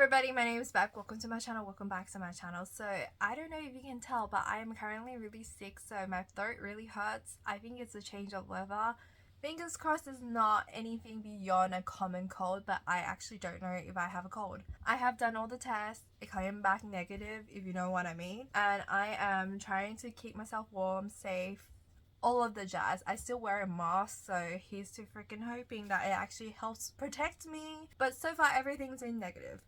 everybody, my name is Beck. Welcome to my channel. Welcome back to my channel. So I don't know if you can tell, but I am currently really sick, so my throat really hurts. I think it's a change of weather. Fingers crossed it's not anything beyond a common cold, but I actually don't know if I have a cold. I have done all the tests. It came back negative, if you know what I mean. And I am trying to keep myself warm, safe, all of the jazz. I still wear a mask, so here's to freaking hoping that it actually helps protect me. But so far everything's been negative.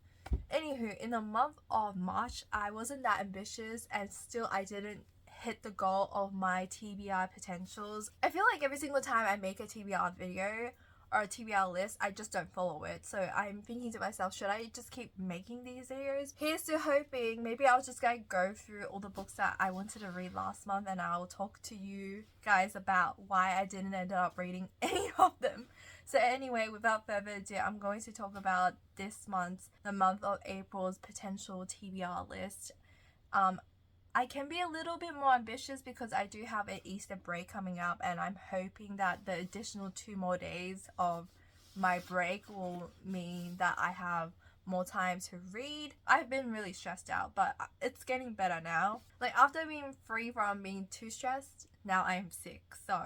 Anywho, in the month of March, I wasn't that ambitious and still I didn't hit the goal of my TBR potentials. I feel like every single time I make a TBR video or a TBR list, I just don't follow it. So I'm thinking to myself, should I just keep making these videos? Here's to hoping maybe I'll just go through all the books that I wanted to read last month, and I'll talk to you guys about why I didn't end up reading any of them. So anyway, without further ado, I'm going to talk about this month's, the month of April's potential TBR list. I can be a little bit more ambitious because I do have an Easter break coming up, and I'm hoping that the additional 2 more days of my break will mean that I have more time to read. I've been really stressed out, but it's getting better now. Like, after being free from being too stressed, now I am sick, so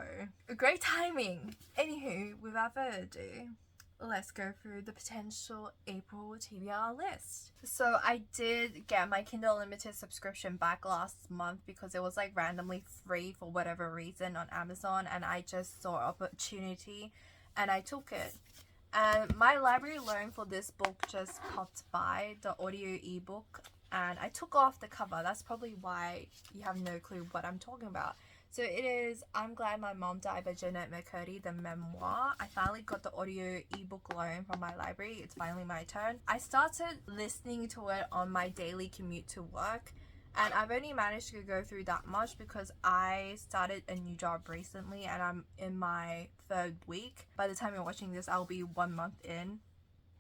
great timing. Anywho, without further ado, let's go through the potential April TBR list. So I did get my Kindle Unlimited subscription back last month because it was like randomly free for whatever reason on Amazon, and I just saw opportunity and I took it. And my library loan for this book just popped by, the audio ebook, and I took off the cover. That's probably why you have no clue what I'm talking about. So it is I'm Glad My Mom Died by Jeanette McCurdy, the memoir. I finally got the audio ebook loan from my library. It's finally my turn. I started listening to it on my daily commute to work, and I've only managed to go through that much because I started a new job recently and I'm in my 3rd week. By the time you're watching this, I'll be 1 month in.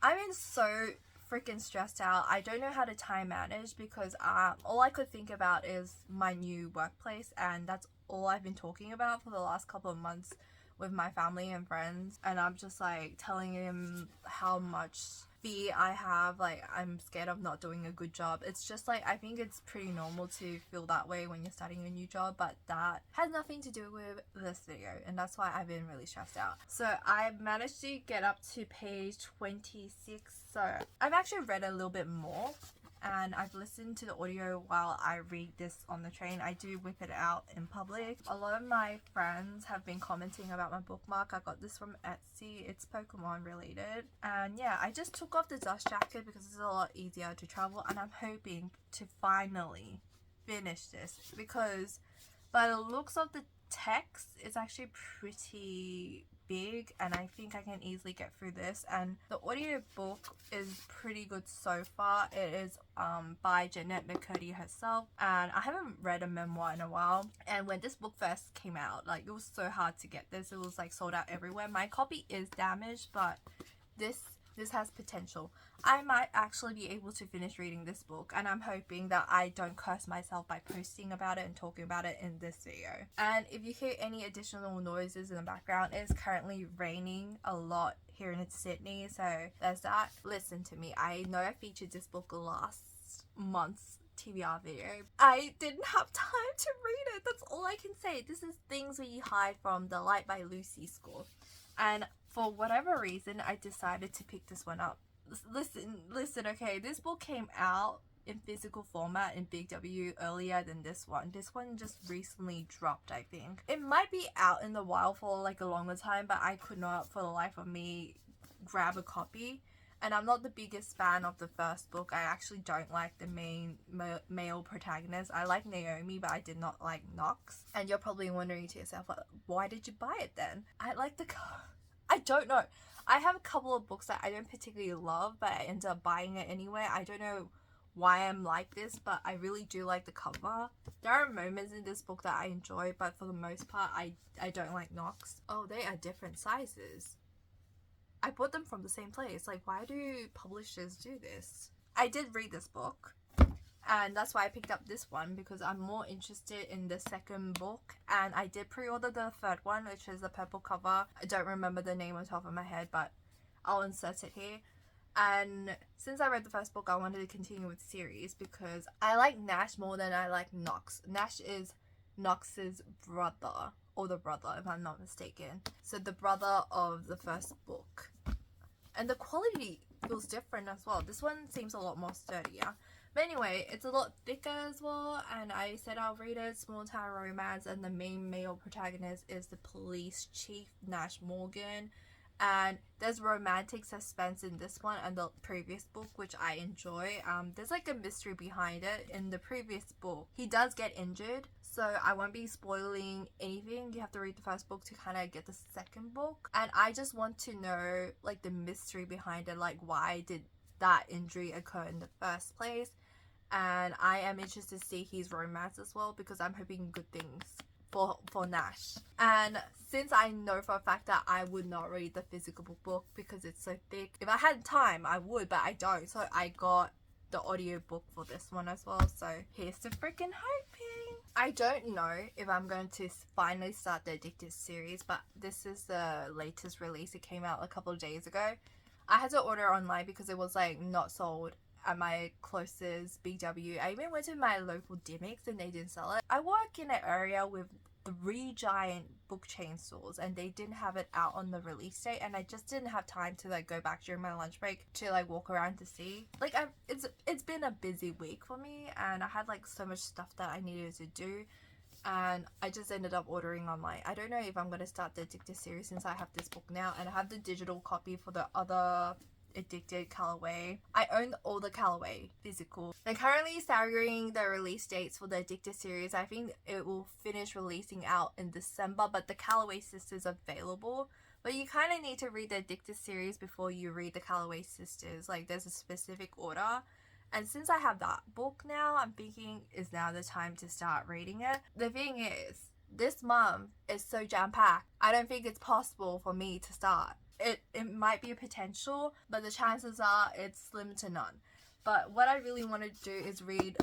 I'm in so freaking stressed out. I don't know how to time manage because all I could think about is my new workplace, and that's all I've been talking about for the last couple of months with my family and friends. And I'm just like telling him how much fear I have, like I'm scared of not doing a good job. It's just like, I think it's pretty normal to feel that way when you're starting a new job, but that has nothing to do with this video, and that's why I've been really stressed out. So I managed to get up to page 26, so I've actually read a little bit more, and I've listened to the audio while I read this on the train. I do whip it out in public. A lot of my friends have been commenting about my bookmark. I got this from Etsy. It's Pokemon related. And yeah, I just took off the dust jacket because it's a lot easier to travel, and I'm hoping to finally finish this because by the looks of the text, it's actually pretty big, and I think I can easily get through this. And the audio book is pretty good so far. It is by Jeanette McCurdy herself, and I haven't read a memoir in a while. And when this book first came out, like, it was so hard to get this. It was like sold out everywhere. My copy is damaged, but this has potential. I might actually be able to finish reading this book, and I'm hoping that I don't curse myself by posting about it and talking about it in this video. And if you hear any additional noises in the background, it's currently raining a lot here in Sydney, so there's that. Listen to me, I know I featured this book last month's TBR video. I didn't have time to read it, that's all I can say. This is Things We Hide from the Light by Lucy score, and for whatever reason I decided to pick this one up. Listen, okay, this book came out in physical format in Big W earlier than this one. This one just recently dropped, I think. It might be out in the wild for like a longer time, but I could not for the life of me grab a copy. And I'm not the biggest fan of the first book. I actually don't like the main male protagonist. I like Naomi, but I did not like Knox. And you're probably wondering to yourself, why did you buy it then? I like the I don't know. I have a couple of books that I don't particularly love, but I end up buying it anyway. I don't know why I'm like this, but I really do like the cover. There are moments in this book that I enjoy, but for the most part, I don't like Knox. Oh, they are different sizes. I bought them from the same place. Like, why do publishers do this? I did read this book, and that's why I picked up this one, because I'm more interested in the second book. And I did pre-order the third one, which is the purple cover. I don't remember the name on top of my head, but I'll insert it here. And since I read the first book, I wanted to continue with the series because I like Nash more than I like Nox. Nash is Nox's brother, or the brother if I'm not mistaken. So the brother of the first book. And the quality feels different as well. This one seems a lot more sturdier. But anyway, it's a lot thicker as well, and I said I'll read it. Small town romance, and the main male protagonist is the police chief, Nash Morgan. And there's romantic suspense in this one and the previous book, which I enjoy. There's like a mystery behind it. In the previous book, he does get injured, so I won't be spoiling anything. You have to read the first book to kind of get the second book, and I just want to know like the mystery behind it, like why did that injury occur in the first place. And I am interested to see his romance as well, because I'm hoping good things for Nash. And since I know for a fact that I would not read the physical book because it's so thick, if I had time I would, but I don't, so I got the audiobook for this one as well. So here's to freaking hoping. I don't know if I'm going to finally start the Addicted series, but this is the latest release. It came out a couple of days ago. I had to order online because it was like not sold at my closest BW. I even went to my local Dimmicks and they didn't sell it. I work in an area with 3 giant book chain stores and they didn't have it out on the release date, and I just didn't have time to like go back during my lunch break to like walk around to see. Like it's been a busy week for me, and I had like so much stuff that I needed to do, and I just ended up ordering online. I don't know if I'm going to start the Addicted series since I have this book now, and I have the digital copy for the other Addicted colorway. I own all the colorway physical. They're currently staggering the release dates for the Addicted series. I think it will finish releasing out in December, but the Callaway Sisters are available. But you kind of need to read the Addicted series before you read the Callaway Sisters. Like there's a specific order. And since I have that book now, I'm thinking is now the time to start reading it. The thing is, this month is so jam-packed. I don't think it's possible for me to start. It might be a potential, but the chances are it's slim to none. But what I really want to do is read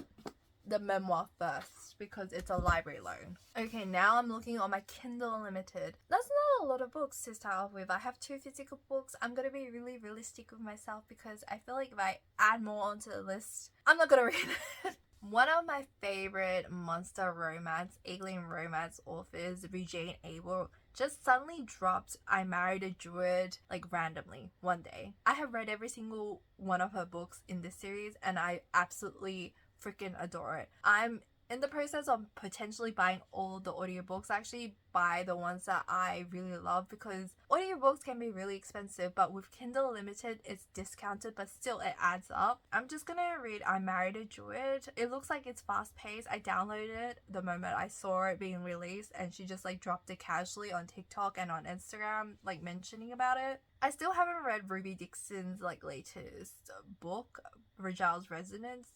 the memoir first because it's a library loan. Okay, now I'm looking on my Kindle Unlimited. That's not a lot of books to start off with. I have 2 physical books. I'm gonna be really realistic with myself because I feel like if I add more onto the list, I'm not gonna read it. One of my favorite monster romance, alien romance authors, Jane Abel, just suddenly dropped I Married a Druid like randomly one day. I have read every single one of her books in this series and I absolutely freaking adore it. I'm in the process of potentially buying all the audiobooks. I actually buy the ones that I really love because audiobooks can be really expensive, but with Kindle Unlimited it's discounted, but still it adds up. I'm just gonna read I Married a Druid. It looks like it's fast paced. I downloaded it the moment I saw it being released, and she just like dropped it casually on TikTok and on Instagram, like mentioning about it. I still haven't read Ruby Dixon's like latest book, Rijal's Resonance,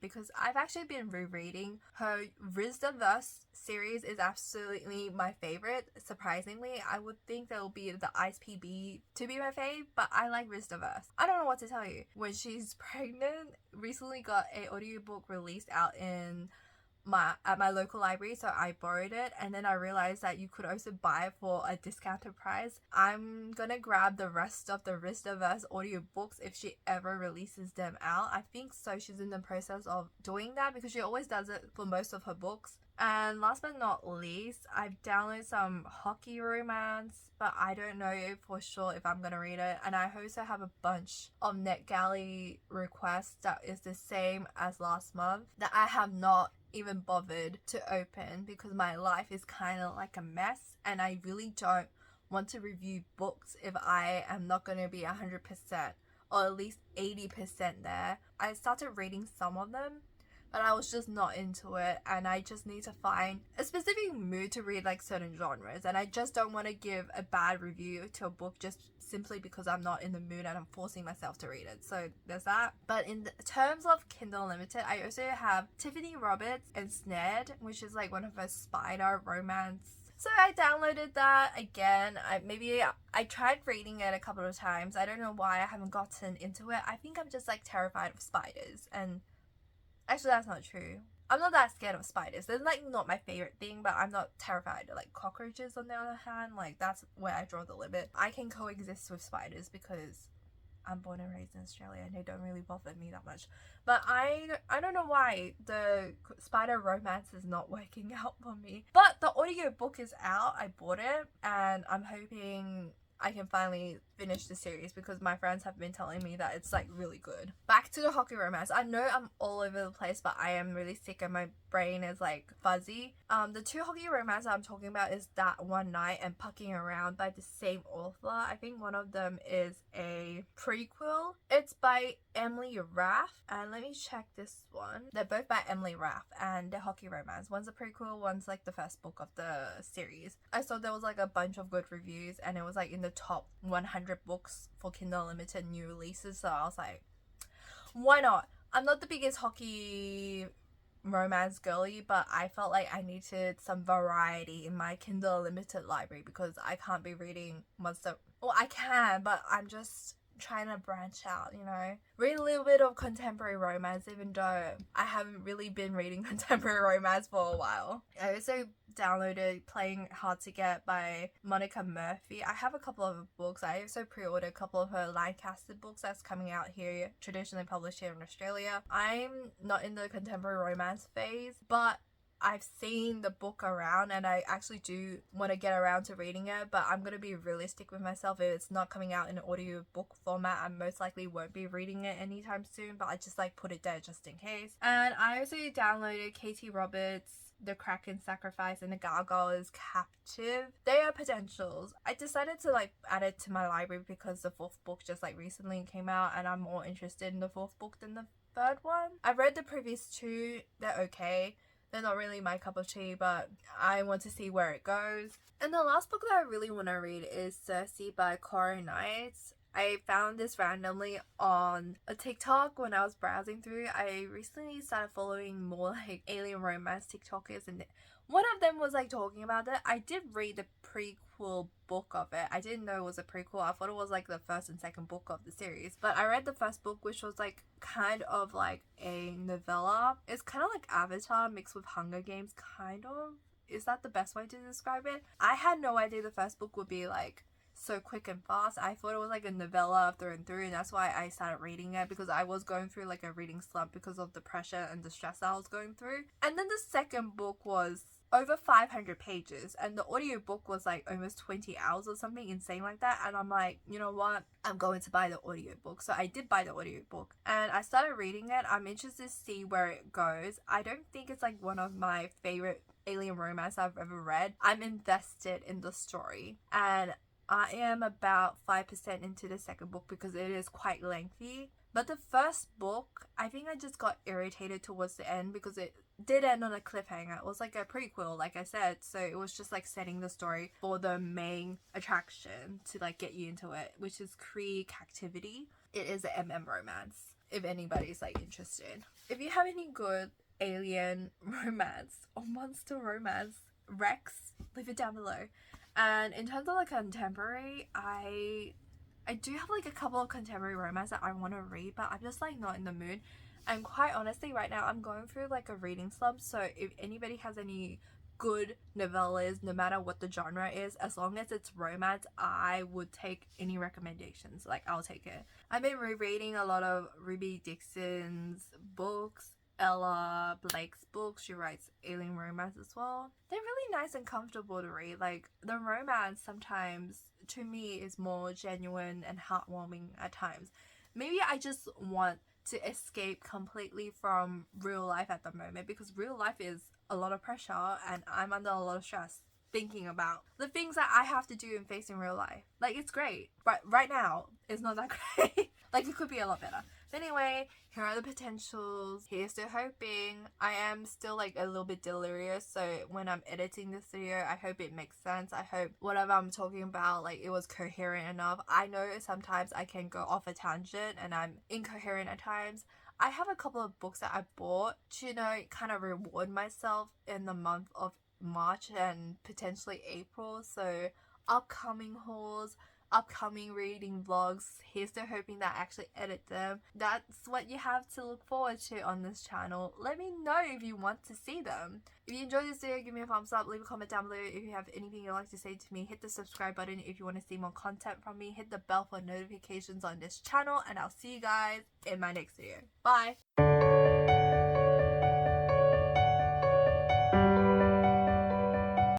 because I've actually been rereading her Ricebulb series. Is absolutely my favorite. Surprisingly, I would think that will be the Ice PB to be my fave, but I like Ricebulb. I don't know what to tell you. When she's pregnant, recently got a audiobook released out in at my local library, so I borrowed it, and then I realized that you could also buy it for a discounted price. I'm gonna grab the rest of the Ricebulb audiobooks if she ever releases them out. I think so. She's in the process of doing that because she always does it for most of her books. And last but not least, I've downloaded some hockey romance, but I don't know for sure if I'm gonna read it. And I also have a bunch of NetGalley requests that is the same as last month that I have not even bothered to open because my life is kind of like a mess, and I really don't want to review books if I am not going to be 100% or at least 80% there. I started reading some of them, but I was just not into it, and I just need to find a specific mood to read like certain genres, and I just don't want to give a bad review to a book just simply because I'm not in the mood and I'm forcing myself to read it. So there's that. But in terms of Kindle Unlimited, I also have Tiffany Roberts and Snared, which is like one of her spider romance. So I downloaded that again. I tried reading it a couple of times. I don't know why I haven't gotten into it. I think I'm just like terrified of spiders, and actually that's not true. I'm not that scared of spiders. They're like not my favorite thing, but I'm not terrified of like cockroaches on the other hand. Like that's where I draw the limit. I can coexist with spiders because I'm born and raised in Australia and they don't really bother me that much. But I don't know why the spider romance is not working out for me. But the audiobook is out. I bought it and I'm hoping I can finally finish the series because my friends have been telling me that it's like really good. Back to the hockey romance. I know I'm all over the place, but I am really sick and my brain is like fuzzy. The two hockey romance I'm talking about is That One Night and Pucking Around by the same author. I think one of them is a prequel. It's by Emily Raff, and let me check this one. They're both by Emily Raff and they're hockey romance. One's a prequel, one's like the first book of the series. I saw there was like a bunch of good reviews and it was like in the top 100 books for Kindle Unlimited new releases, so I was like, why not? I'm not the biggest hockey romance girly, but I felt like I needed some variety in my Kindle Unlimited library because I can't be reading monster. Well, I can, but I'm just trying to branch out, you know, read a little bit of contemporary romance, even though I haven't really been reading contemporary romance for a while. I also downloaded Playing Hard to Get by Monica Murphy. I have a couple of books. I also pre-ordered a couple of her Lancaster books that's coming out here, traditionally published here in Australia. I'm not in the contemporary romance phase, but I've seen the book around and I actually do want to get around to reading it, but I'm going to be realistic with myself. If it's not coming out in an audiobook format, I most likely won't be reading it anytime soon, but I just like put it there just in case. And I also downloaded Katie Roberts' The Kraken's Sacrifice and The Gargoyle's Captive. They are potentials. I decided to like add it to my library because the fourth book just like recently came out and I'm more interested in the fourth book than the third one. I've read the previous two. They're okay. They're not really my cup of tea, but I want to see where it goes. And the last book that I really want to read is Circe by KRAKEN'S. I found this randomly on a TikTok when I was browsing through. I recently started following more like alien romance TikTokers, and one of them was like talking about it. I did read the prequel book of it. I didn't know it was a prequel. I thought it was like the first and second book of the series. But I read the first book, which was like kind of like a novella. It's kind of like Avatar mixed with Hunger Games, kind of. Is that the best way to describe it? I had no idea the first book would be like so quick and fast. I thought it was like a novella through and through, and that's why I started reading it, because I was going through like a reading slump because of the pressure and the stress I was going through. And then the second book was over 500 pages and the audiobook was like almost 20 hours or something insane like that, and I'm like, you know what, I'm going to buy the audiobook. So I did buy the audiobook and I started reading it. I'm interested to see where it goes. I don't think it's like one of my favorite alien romance I've ever read. I'm invested in the story and I am about 5% into the second book because it is quite lengthy. But the first book, I think I just got irritated towards the end because it did end on a cliffhanger. It was like a prequel, like I said, so it was just like setting the story for the main attraction to like get you into it, which is Captivity. It is an MM romance, if anybody's like interested. If you have any good alien romance or monster romance recs, leave it down below. And in terms of like contemporary, I do have like a couple of contemporary romance that I want to read, but I'm just like not in the mood. And quite honestly, right now I'm going through like a reading slump, so if anybody has any good novellas, no matter what the genre is, as long as it's romance, I would take any recommendations. Like, I'll take it. I've been rereading a lot of Ruby Dixon's books, Ella Blake's books. She writes alien romance as well. They're really nice and comfortable to read. Like, the romance sometimes to me is more genuine and heartwarming at times. Maybe I just want to escape completely from real life at the moment, because real life is a lot of pressure and I'm under a lot of stress thinking about the things that I have to do and face in real life. Like, it's great, but right now it's not that great. Like, it could be a lot better. But anyway, here are the potentials. Here's to hoping. I am still like a little bit delirious, so when I'm editing this video, I hope it makes sense. I hope whatever I'm talking about, like, it was coherent enough. I know sometimes I can go off a tangent and I'm incoherent at times. I have a couple of books that I bought to, you know, kind of reward myself in the month of March and potentially April. So upcoming hauls, upcoming reading vlogs. Here's to hoping that I actually edit them. That's what you have to look forward to on this channel. Let me know if you want to see them. If you enjoyed this video, give me a thumbs up, leave a comment down below if you have anything you'd like to say to me. Hit the subscribe button if you want to see more content from me. Hit the bell for notifications on this channel, and I'll see you guys in my next video. Bye!